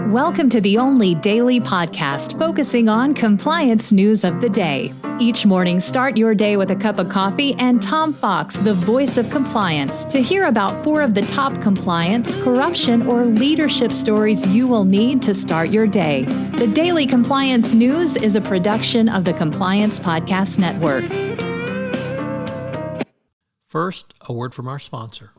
Welcome to the only daily podcast focusing on compliance news of the day. Each morning, start your day with a cup of coffee and Tom Fox, the voice of compliance, to hear about 4 of the top compliance, corruption, or leadership stories you will need to start your day. The Daily Compliance News is a production of the Compliance Podcast Network. First, a word from our sponsor.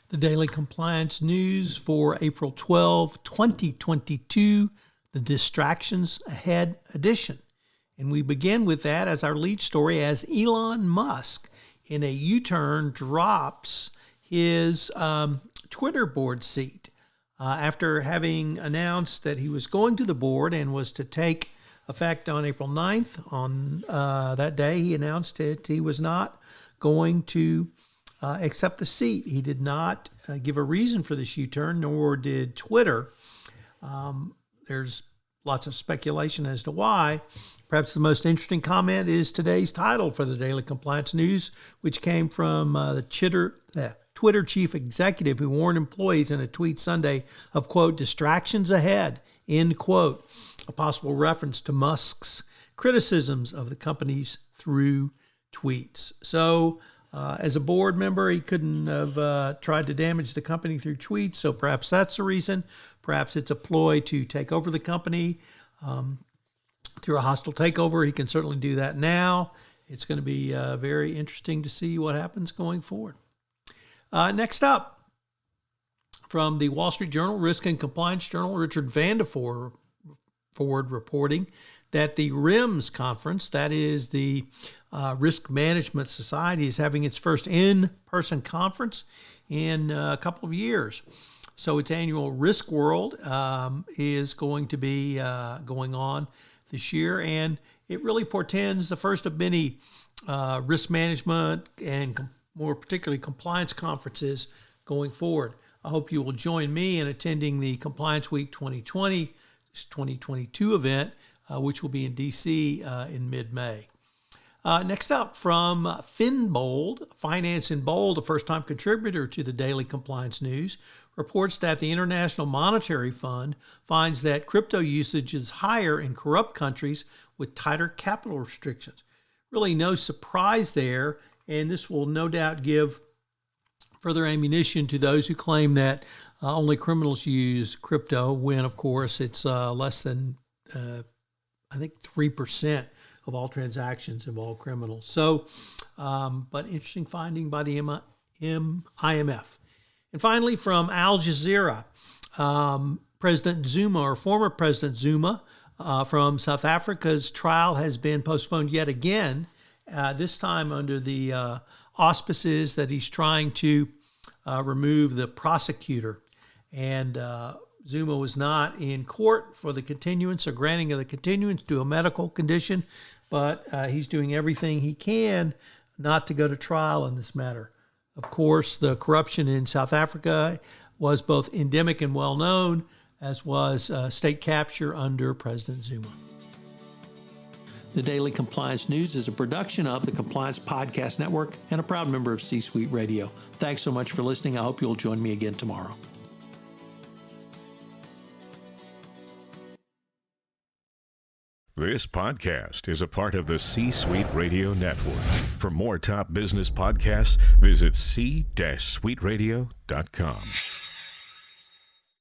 The Daily Compliance News for April 12, 2022, the Distractions Ahead edition. And we begin with that as our lead story as Elon Musk, in a U-turn, drops his Twitter board seat after having announced that he was going to the board and was to take effect on April 9th. On that day, he announced that he was not going to accept the seat. He did not give a reason for this U-turn, nor did Twitter. There's lots of speculation as to why. Perhaps the most interesting comment is today's title for the Daily Compliance News, which came from the Twitter chief executive, who warned employees in a tweet Sunday of, quote, distractions ahead, end quote, a possible reference to Musk's criticisms of the companies through tweets. So, as a board member, he couldn't have tried to damage the company through tweets, so perhaps that's the reason. Perhaps it's a ploy to take over the company through a hostile takeover. He can certainly do that now. It's going to be very interesting to see what happens going forward. Next up, from the Wall Street Journal, Risk and Compliance Journal, Richard Vandeford reporting that the RIMS conference, that is the Risk Management Society, is having its first in-person conference in a couple of years. So its annual Risk World is going to be going on this year, and it really portends the first of many risk management and more particularly compliance conferences going forward. I hope you will join me in attending the Compliance Week 2022 event, which will be in D.C. In mid-May. Next up, from Finbold, Finance in Bold, a first-time contributor to the Daily Compliance News, reports that the International Monetary Fund finds that crypto usage is higher in corrupt countries with tighter capital restrictions. Really no surprise there, and this will no doubt give further ammunition to those who claim that only criminals use crypto, when, of course, it's less than, 3% of all transactions involve criminals. So, but interesting finding by the IMF. And finally, from Al Jazeera, President Zuma, or former President Zuma, from South Africa's trial has been postponed yet again, this time under the auspices that he's trying to remove the prosecutor. And Zuma was not in court for the continuance or granting of the continuance due to a medical condition, but he's doing everything he can not to go to trial in this matter. Of course, the corruption in South Africa was both endemic and well-known, as was state capture under President Zuma. The Daily Compliance News is a production of the Compliance Podcast Network and a proud member of C-Suite Radio. Thanks so much for listening. I hope you'll join me again tomorrow. This podcast is a part of the C-Suite Radio Network. For more top business podcasts, visit c-suiteradio.com.